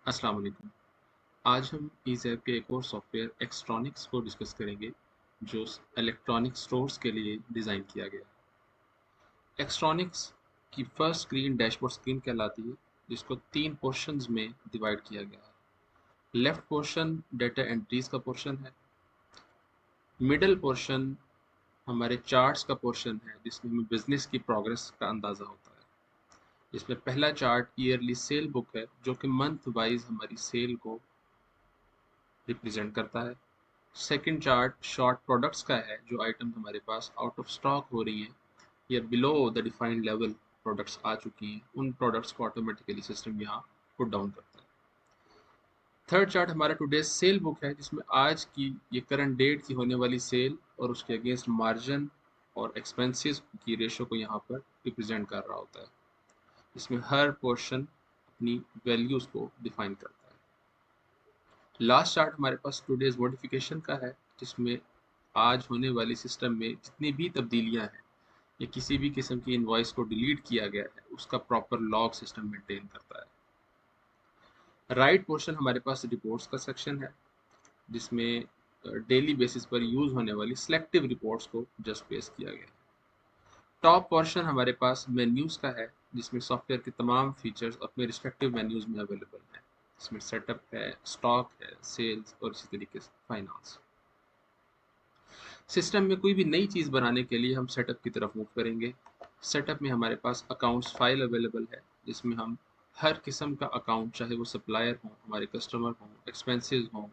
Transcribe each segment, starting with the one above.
अस्सलाम वालेकुम। आज हम ईज़ैप के एक और सॉफ्टवेयर एक्सट्रॉनिक्स को डिस्कस करेंगे जो इलेक्ट्रॉनिक स्टोर्स के लिए डिज़ाइन किया गया है। एक्सट्रॉनिक्स की फर्स्ट स्क्रीन डैशबोर्ड स्क्रीन कहलाती है, जिसको 3 पोर्शंस में डिवाइड किया गया है। लेफ्ट पोर्शन डेटा एंट्रीज का पोर्शन है। मिडल पोर्शन हमारे चार्ट्स का पोर्शन है, जिसमें हमें बिजनेस की प्रोग्रेस का अंदाज़ा होता है। इसमें पहला चार्ट ईयरली सेल बुक है, जो कि मंथ वाइज हमारी सेल को रिप्रेजेंट करता है। सेकंड चार्ट शॉर्ट प्रोडक्ट्स का है, जो आइटम हमारे पास आउट ऑफ स्टॉक हो रही हैं या below the defined level products आ चुकी हैं, उन प्रोडक्ट्स को ऑटोमेटिकली सिस्टम यहाँ पुट डाउन करता है। थर्ड चार्ट हमारा टुडे सेल बुक है, जिसमें आज की ये करंट डेट की होने वाली सेल और उसके अगेंस्ट मार्जिन और एक्सपेंसेस की रेशो को यहाँ पर रिप्रेजेंट कर रहा होता है। इसमें हर पोर्शन अपनी वैल्यूज़ को डिफाइन करता है। लास्ट चार्ट हमारे पास टुडेज मॉडिफिकेशन का है, जिसमें आज होने वाली सिस्टम में जितनी भी तब्दीलियां हैं या किसी भी किस्म की इनवॉइस को डिलीट किया गया है, उसका प्रॉपर लॉग सिस्टम मेंटेन करता है। राइट पोर्शन हमारे पास रिपोर्ट्स का सेक्शन है, जिसमें डेली बेसिस पर यूज होने वाली सिलेक्टिव रिपोर्ट्स को जस्ट पेश किया गया है। टॉप पोर्शन हमारे पास मेन्यूज का है, जिसमें सॉफ्टवेयर के तमाम फीचर्स अपने रिस्पेक्टिव मेन्यूज में अवेलेबल हैं। इसमें सेटअप है, स्टॉक है, सेल्स और इसी तरीके से फाइनेंस। सिस्टम में कोई भी नई चीज़ बनाने के लिए हम सेटअप की तरफ मूव करेंगे। सेटअप में हमारे पास अकाउंट्स फाइल अवेलेबल है, जिसमें हम हर किस्म का अकाउंट, चाहे वो सप्लायर हो, हमारे कस्टमर हो, एक्सपेंसेस हो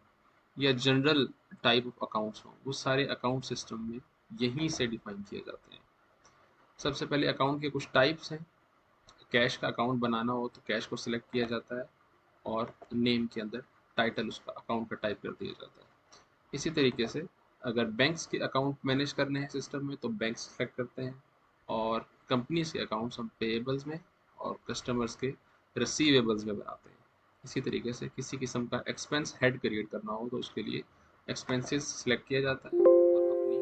या जनरल टाइप ऑफ अकाउंट्स हो, वो सारे अकाउंट सिस्टम में यहीं से डिफाइन किए जाते हैं। सबसे पहले अकाउंट के कुछ टाइप्स हैं। कैश का अकाउंट बनाना हो तो कैश को सिलेक्ट किया जाता है और नेम के अंदर टाइटल उसका अकाउंट का टाइप कर दिया जाता है। इसी तरीके से अगर बैंक्स के अकाउंट मैनेज करने हैं सिस्टम में तो बैंक सेलेक्ट करते हैं, और कंपनीज के अकाउंट्स हम पेएबल्स में और कस्टमर्स के रिसीवेबल्स में बनाते हैं। इसी तरीके से किसी किस्म का एक्सपेंस हेड क्रिएट करना हो तो उसके लिए एक्सपेंसेस सिलेक्ट किया जाता है और अपनी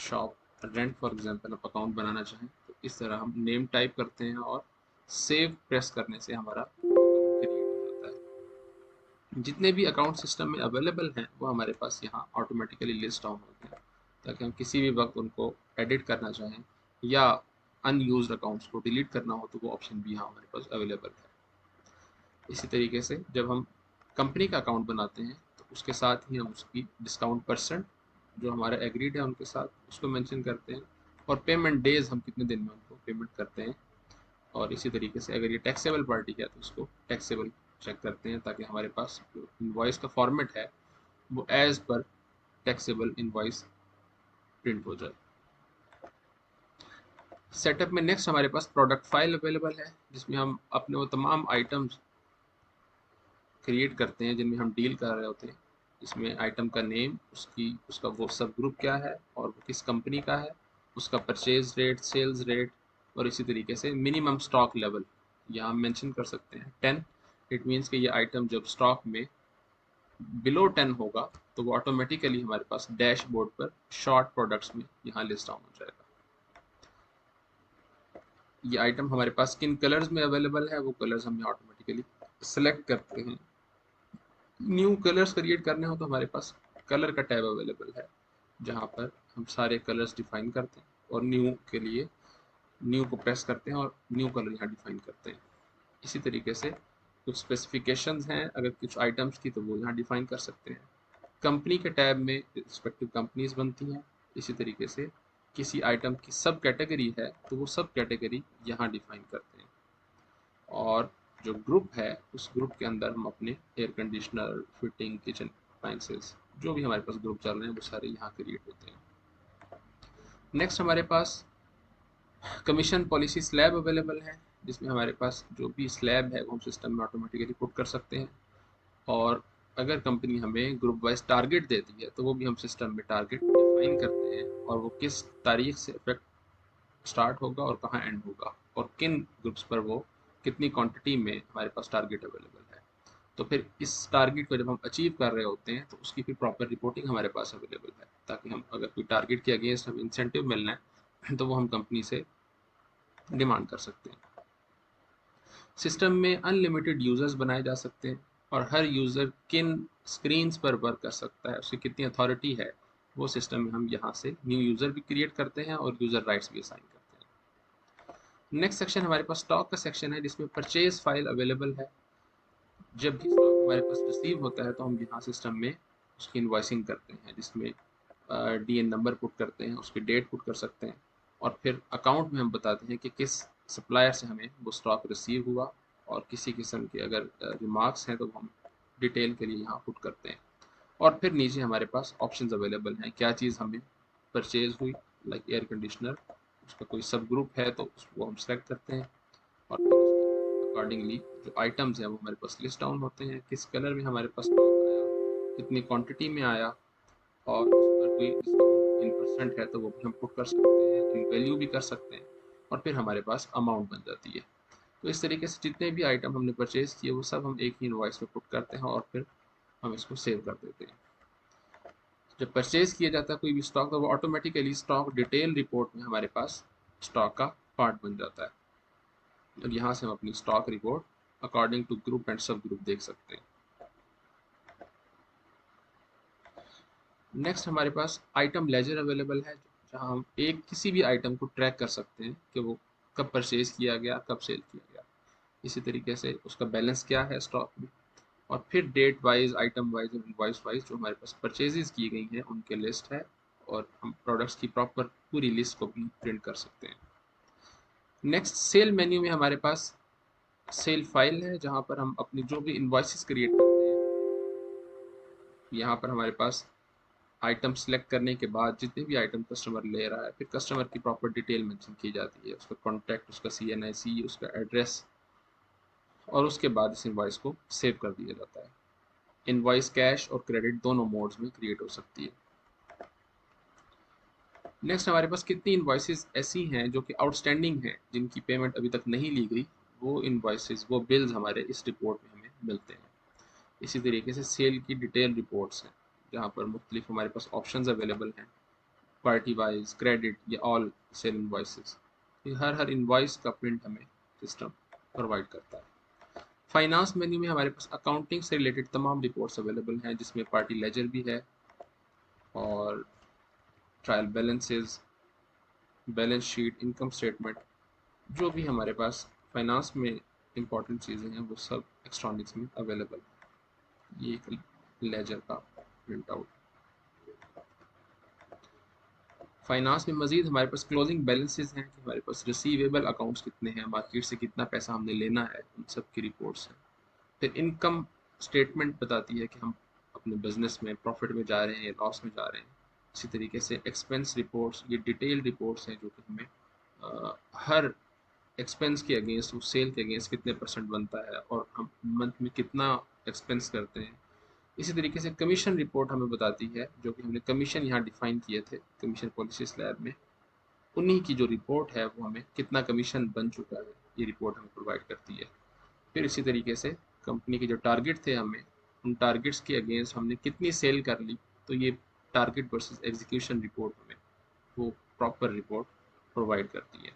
शॉप रेंट फॉर एग्जांपल आप अकाउंट बनाना चाहें तो इस तरह हम नेम टाइप करते हैं और सेव प्रेस करने से हमारा अकाउंट क्रिएट हो जाता है। जितने भी अकाउंट सिस्टम में अवेलेबल हैं वो हमारे पास यहाँ ऑटोमेटिकली लिस्ट डाउन होते हैं, ताकि हम किसी भी वक्त उनको एडिट करना चाहें या अनयूज्ड अकाउंट्स को डिलीट करना हो तो वो ऑप्शन भी यहाँ हमारे पास अवेलेबल है। इसी तरीके से जब हम कंपनी का अकाउंट बनाते हैं तो उसके साथ ही हम उसकी डिस्काउंट परसेंट जो हमारा एग्रीड है उनके साथ उसको मेंशन करते हैं, और पेमेंट डेज हम कितने दिन में उनको पेमेंट करते हैं। और इसी तरीके से अगर ये टैक्सेबल पार्टी है तो उसको टैक्सेबल चेक करते हैं, ताकि हमारे पास जो इनवॉइस का फॉर्मेट है वो as per taxable invoice print हो जाए। सेटअप में नेक्स्ट हमारे पास प्रोडक्ट फाइल अवेलेबल है, जिसमें हम अपने वो तमाम आइटम्स क्रिएट करते हैं जिनमें हम डील कर रहे होते हैं। इसमें आइटम का नेम, उसका वो सब ग्रुप क्या है और वो किस कंपनी का है, उसका परचेज रेट, सेल्स रेट, और इसी तरीके से मिनिमम स्टॉक लेवल यहाँ हम मेंशन कर सकते हैं 10। इट मीन्स कि ये आइटम जब स्टॉक में बिलो 10 होगा तो वो ऑटोमेटिकली हमारे पास डैशबोर्ड पर शॉर्ट प्रोडक्ट्स में यहाँ लिस्ट डाउन हो जाएगा। ये आइटम हमारे पास किन कलर्स में अवेलेबल है वो कलर्स हम यहाँ ऑटोमेटिकली सेलेक्ट करते हैं। न्यू कलर्स क्रिएट करने हो तो हमारे पास कलर का टैब अवेलेबल है, जहाँ पर हम सारे कलर्स डिफाइन करते हैं और न्यू के लिए न्यू को प्रेस करते हैं और न्यू कलर यहाँ डिफाइन करते हैं। इसी तरीके से कुछ स्पेसिफिकेशंस हैं अगर कुछ आइटम्स की तो वो यहाँ डिफाइन कर सकते हैं। कंपनी के टैब में रिस्पेक्टिव कंपनीज बनती हैं। इसी तरीके से किसी आइटम की सब कैटेगरी है तो वो सब कैटेगरी यहाँ डिफाइन करते हैं, और जो ग्रुप है उस ग्रुप के अंदर हम अपने air conditioner, fitting, kitchen appliances जो भी हमारे पास ग्रुप चल रहे हैं वो सारे यहाँ क्रिएट होते हैं। नेक्स्ट हमारे पास कमीशन पॉलिसी स्लैब अवेलेबल है, जिसमें हमारे पास जो भी स्लैब है वो हम सिस्टम में ऑटोमेटिकली पुट कर सकते हैं, और अगर कंपनी हमें ग्रुप वाइज टारगेट देती है तो वो भी हम सिस्टम में टारगेट डिफाइन करते हैं, और वो किस तारीख से इफेक्ट स्टार्ट होगा और कहाँ एंड होगा, और किन ग्रुप्स पर वो कितनी क्वांटिटी में हमारे पास टारगेट अवेलेबल है। तो फिर इस टारगेट को जब हम अचीव कर रहे होते हैं तो उसकी फिर प्रॉपर रिपोर्टिंग हमारे पास अवेलेबल है, ताकि हम अगर कोई टारगेट के अगेंस्ट हम इंसेंटिव मिलना है तो वो हम कंपनी से डिमांड कर सकते हैं। सिस्टम में अनलिमिटेड यूजर्स बनाए जा सकते हैं और हर यूज़र किन स्क्रीन्स पर वर्क कर सकता है, उसकी कितनी अथॉरिटी है, वो सिस्टम में हम यहाँ से न्यू यूज़र भी क्रिएट करते हैं और यूज़र राइट्स भी असाइन करते हैं। नेक्स्ट सेक्शन हमारे पास स्टॉक का सेक्शन है, जिसमें परचेज फाइल अवेलेबल है। जब भी स्टॉक हमारे पास रिसीव होता है तो हम यहाँ सिस्टम में उसकी इन्वॉइसिंग करते हैं, जिसमें DN नंबर पुट करते हैं, उसकी डेट पुट कर सकते हैं और फिर अकाउंट में हम बताते हैं कि किस सप्लायर से हमें वो स्टॉक रिसीव हुआ और किसी किस्म के अगर रिमार्क्स हैं तो हम डिटेल के लिए यहाँ पुट करते हैं। और फिर नीचे हमारे पास ऑप्शंस अवेलेबल हैं, क्या चीज़ हमें परचेज हुई, लाइक एयर कंडीशनर, उसका कोई सब ग्रुप है तो उसको हम सेलेक्ट करते हैं और फिर उसके अकॉर्डिंगली जो आइटम्स हैं वो हमारे पास लिस्ट डाउन होते हैं, किस कलर में हमारे पास स्टॉक आया, कितनी क्वांटिटी में आया और उस पर कोई डिस्काउंट इन परसेंट है तो वो भी हम पुट कर सकते हैं, इन वैल्यू भी कर सकते हैं और फिर हमारे पास अमाउंट बन जाती है। तो इस तरीके से जितने भी आइटम हमने परचेज किए वो सब हम एक ही इनवॉइस में पुट करते हैं और फिर हम इसको सेव कर देते हैं। जब परचेज किया जाता है कोई भी स्टॉक तो वो ऑटोमेटिकली स्टॉक डिटेल रिपोर्ट में हमारे पास स्टॉक का पार्ट बन जाता है और यहाँ से हम अपनी stock report according to group and sub group देख सकते हैं। नेक्स्ट हमारे पास आइटम लेजर अवेलेबल है, जहाँ हम एक किसी भी आइटम को ट्रैक कर सकते हैं कि वो कब परचेज किया गया, कब सेल किया गया। इसी तरीके से उसका बैलेंस क्या है स्टॉक में और फिर डेट वाइज, आइटम वाइज और इनवॉइस वाइज जो हमारे पास परचेजेस की गई हैं उनके लिस्ट है और हम प्रोडक्ट्स की प्रॉपर पूरी लिस्ट को भी प्रिंट कर सकते हैं। नेक्स्ट सेल मेन्यू में हमारे पास सेल फाइल है, जहाँ पर हम अपनी जो भी इनवॉइसेस क्रिएट करते हैं, यहाँ पर हमारे पास आइटम सेलेक्ट करने के बाद जितने भी आइटम कस्टमर ले रहा है फिर कस्टमर की प्रॉपर डिटेल मेंशन की जाती है, उसका कॉन्टैक्ट, उसका CNIC, उसका एड्रेस और उसके बाद इस इनवॉइस को सेव कर दिया जाता है। इनवॉइस कैश और क्रेडिट दोनों मोड्स में क्रिएट हो सकती है। नेक्स्ट हमारे पास कितनी इनवॉइसेस ऐसी हैं जो कि आउटस्टैंडिंग हैं, जिनकी पेमेंट अभी तक नहीं ली गई, वो इनवॉइसेस, वो बिल्स हमारे इस रिपोर्ट में हमें मिलते हैं। इसी तरीके से सेल की डिटेल रिपोर्ट्स हैं, जहाँ पर मुख्तलिफ हमारे पास ऑप्शंस अवेलेबल हैं, पार्टी वाइज, क्रेडिट या ऑल सेल इनवॉइसेस। हर इनवॉइस का प्रिंट हमें सिस्टम प्रोवाइड करता है। फाइनेंस मेन्यू में हमारे पास अकाउंटिंग से रिलेटेड तमाम रिपोर्ट्स अवेलेबल हैं, जिसमें पार्टी लेजर भी है और trial balances, balance sheet, income statement, जो भी हमारे पास फाइनेंस में इंपॉर्टेंट चीज़ें हैं वो सब एक्स्ट्रॉनिक्स में अवेलेबल है। ये एक लेजर का प्रिंट आउट। फाइनेंस में मजीद हमारे पास क्लोजिंग बैलेंसेस हैं कि हमारे पास रिसीवेबल अकाउंट्स कितने हैं, मार्केट से कितना पैसा हमने लेना है, उन सब की रिपोर्ट्स हैं। फिर इनकम स्टेटमेंट बताती है कि हम अपने बिजनेस में प्रॉफिट में जा रहे हैं या लॉस में जा रहे हैं। इसी तरीके से एक्सपेंस रिपोर्ट्स, ये डिटेल रिपोर्ट्स हैं जो कि हमें हर एक्सपेंस के अगेंस्ट, उस सेल के अगेंस्ट कितने परसेंट बनता है और हम मंथ में कितना एक्सपेंस करते हैं। इसी तरीके से कमीशन रिपोर्ट हमें बताती है, जो कि हमने कमीशन यहाँ डिफाइन किए थे कमीशन पॉलिसी स्लैब में, उन्हीं की जो रिपोर्ट है वो हमें कितना कमीशन बन चुका है ये रिपोर्ट हमें प्रोवाइड करती है। फिर इसी तरीके से कंपनी के जो टारगेट थे हमें, उन टारगेट्स के अगेंस्ट हमने कितनी सेल कर ली, तो ये टारगेट वर्सेस एग्जीक्यूशन रिपोर्ट हमें वो प्रॉपर रिपोर्ट प्रोवाइड करती है।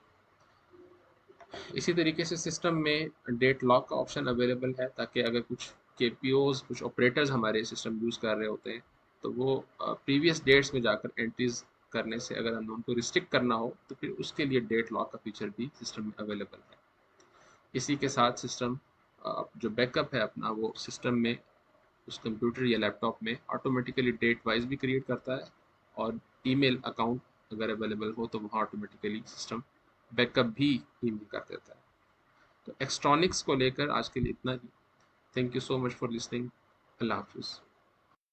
इसी तरीके से सिस्टम में डेट लॉक का ऑप्शन अवेलेबल है, ताकि अगर कुछ KPOs, कुछ ऑपरेटर्स हमारे सिस्टम यूज़ कर रहे होते हैं तो वो प्रीवियस डेट्स में जाकर एंट्रीज करने से अगर हम उनको रिस्ट्रिक्ट करना हो तो फिर उसके लिए डेट लॉक का फीचर भी सिस्टम में अवेलेबल है। इसी के साथ सिस्टम जो बैकअप है अपना, वो सिस्टम में उस कंप्यूटर या लैपटॉप में ऑटोमेटिकली डेट वाइज भी क्रिएट करता है और ईमेल अकाउंट अगर अवेलेबल हो तो वहाँ ऑटोमेटिकली सिस्टम बैकअप भी ईमेल कर देता है। तो एक्स्ट्रॉनिक्स को लेकर आज के लिए इतना ही। Thank you so much for listening. अल्लाह हाफिज़।